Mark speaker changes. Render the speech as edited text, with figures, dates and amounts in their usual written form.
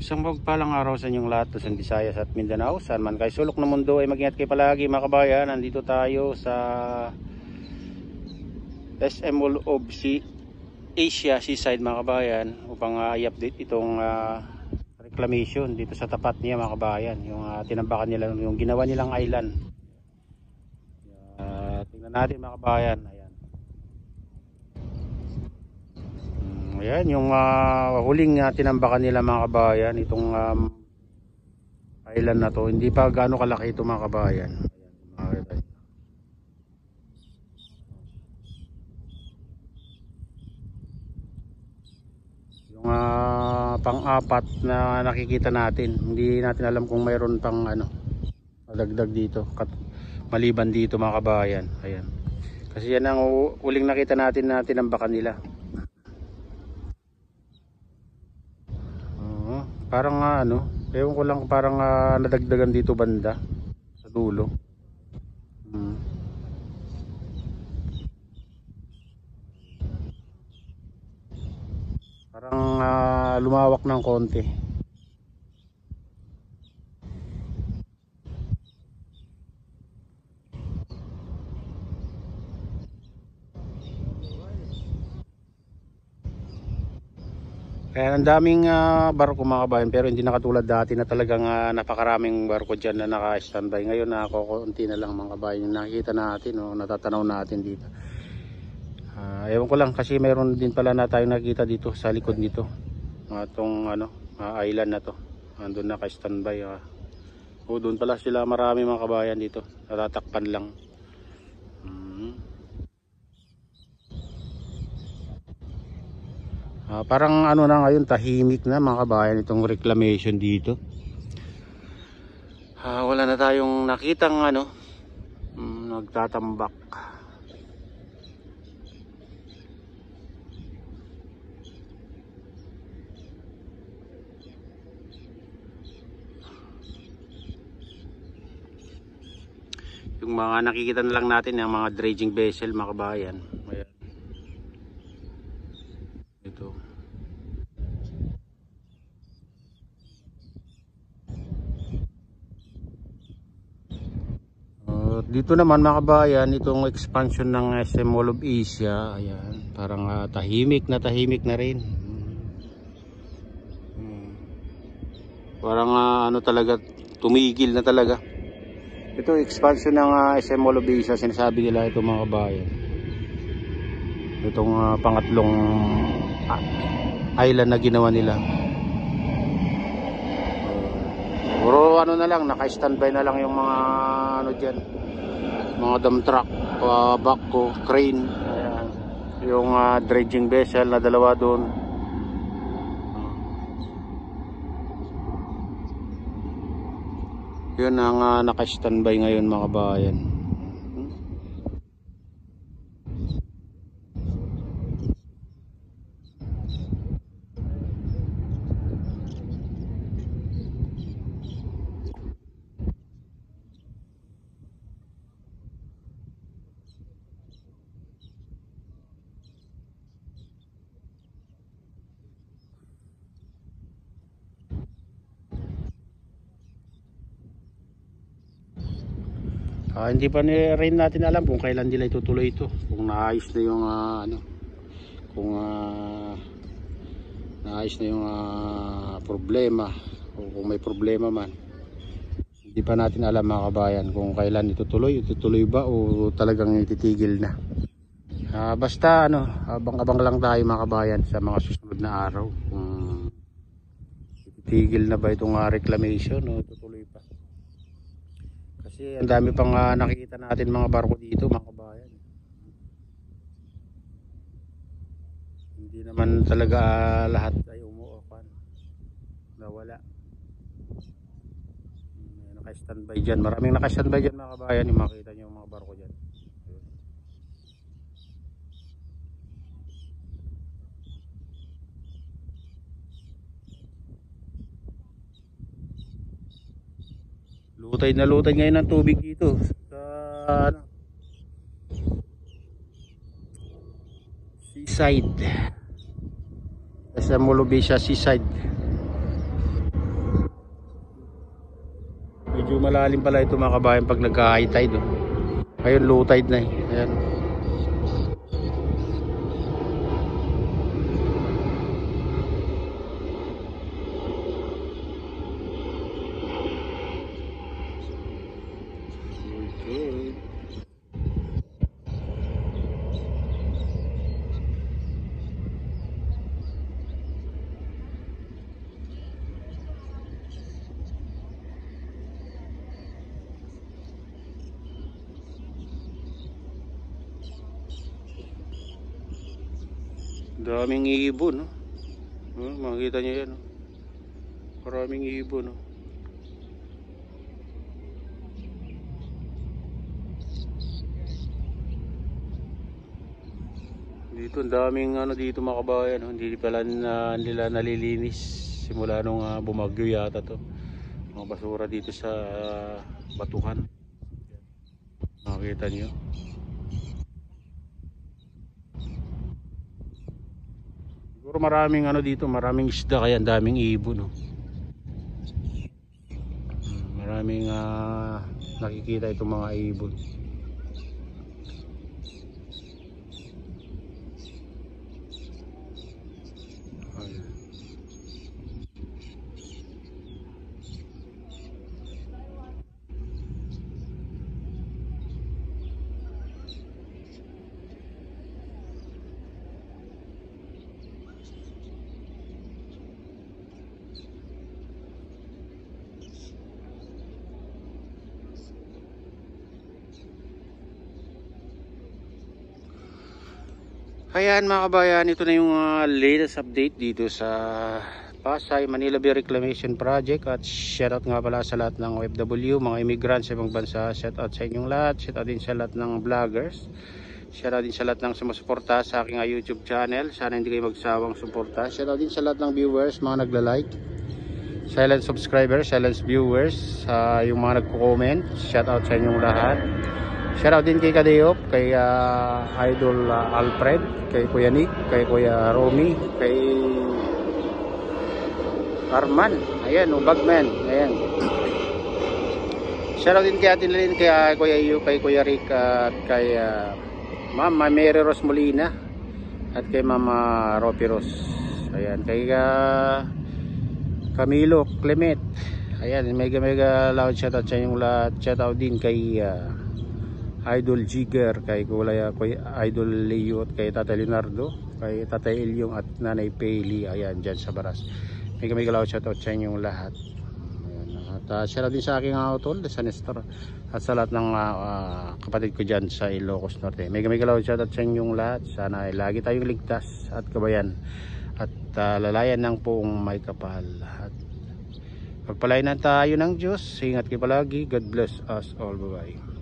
Speaker 1: Isang magpalang araw sa inyong lahat, Luzon, Visayas at Mindanao. Saan man kayo sulok ng mundo ay mag-ingat kayo palagi mga kabayan. Nandito tayo sa SM Mall of Asia Seaside mga kabayan upang i-update itong reclamation dito sa tapat niya mga kabayan. Yung tinambakan nila, yung ginawa nilang island. Tingnan natin mga kabayan. Ayan yung huling tinambakan nila mga kabayan, itong island na to. Hindi pa gaano kalaki ito mga kabayan. Ayan, yung pang-apat na nakikita natin. Hindi natin alam kung mayroon pang dagdag dito maliban dito mga kabayan. Ayan. Kasi yan ang huling nakita natin na tinambakan nila. Parang ewan ko lang, parang nadagdagan dito banda sa dulo. Parang lumawak ng konti. Kaya ang daming barko mga kabayan, pero hindi na katulad dati na talagang napakaraming barko dyan na naka-standby. Ngayon konti na lang mga kabayan yung nakikita natin o natatanaw natin dito. Ewan ko lang kasi mayroon din pala na tayo nakikita dito sa likod nito. Itong island na to. Andun naka-standby. Doon pala sila marami mga kabayan dito. Natatakpan lang. Parang na ngayon, tahimik na mga kabayan itong reclamation dito. Wala na tayong nakitang nagtatambak. Yung mga nakikita na lang natin yung mga dredging vessel mga kabayan. Ayan. Ito. Dito naman mga kabayan, itong expansion ng SM Mall of Asia, ayan, parang tahimik na rin. Parang talaga, tumigil na talaga. Ito expansion ng SM Mall of Asia, sinasabi nila ito mga kabayan. Itong pangatlong island na ginawa nila. Puro na lang, naka-standby na lang yung mga dyan, mga dump truck, backhoe, crane. Ayan. Yung dredging vessel na dalawa doon. Yun ang naka-standby ngayon mga kabayan. Hindi pa rin natin alam kung kailan nila itutuloy ito, kung naayos na yung kung naayos na yung problema o kung may problema man. Hindi pa natin alam mga kabayan kung kailan itutuloy ba o talagang ititigil na. Basta abang-abang lang tayo mga kabayan sa mga susunod na araw kung ititigil na ba itong reclamation o tutuloy pa. Kasi ang dami pang nakikita natin mga barko dito mga kabayan. Hindi naman talaga lahat ay umuupan. Nawala. Naka-standby dyan. Maraming naka-standby dyan mga kabayan. Yung makita nyo yung mga barko dyan. Lutay na lutay ngayon ng tubig dito sa seaside. SM Mall of Asia Seaside. Medyo malalim pala ito mga kabayan pag nagka-high tide. Oh. Ngayon low tide na eh. Ayan. Daming ibon, no? Makikita nyo yan, no? Maraming ibon, no? Dito, ang daming ano dito mga kabayan, no? Hindi pala nila nalilinis simula nung bumagyo yata to. Mga basura dito sa batuhan. Makikita nyo. Siguro maraming ano dito, maraming isda kaya ang daming ibon, no? Maraming nakikita itong mga ibon. Ayan mga kabayan, ito na yung latest update dito sa Pasay Manila Bay Reclamation Project. At shoutout nga pala sa lahat ng OFW, mga immigrants sa ibang bansa. Shoutout sa inyong lahat, shoutout din sa lahat ng vloggers, shoutout din sa lahat ng sumusuporta sa aking YouTube channel. Sana hindi kayo magsawang suporta. Shoutout din sa lahat ng viewers, mga nagla-like, silent subscribers, silent viewers, yung mga nagko-comment. Shoutout sa inyong lahat. Shoutout din kay Kadeyop, kay Idol Alfred, kay Kuya Nick, kay Kuya Romy, kay Arman, ayan, Bagman, ayan. Shoutout din kay Atin Lin, kay Kuya Iyo, kay Kuya Rick, at kay Mama Mary Rose Molina, at kay Mama Ropi Rose, ayan, kay Camilo Clement, ayan, mega loud shoutout sa inyong lahat. Shoutout din kay Idol Jigger, kay Idol Leo, at kay Tatay Leonardo, kay Tatay Ilyong, at Nanay Payli, ayan, dyan sa Baras. Mega loud shoutout sa inyong lahat. Ayan. At shoutout din sa aking utol sa Nestor, at sa lahat ng kapatid ko dyan sa Ilocos Norte. Mega loud shoutout sa inyong lahat. Sana ay lagi tayong ligtas at kabayan, at lalayan ng poong may kapal, at pagpalain tayo ng Diyos. Ingat kayo palagi. God bless us all. Bye bye.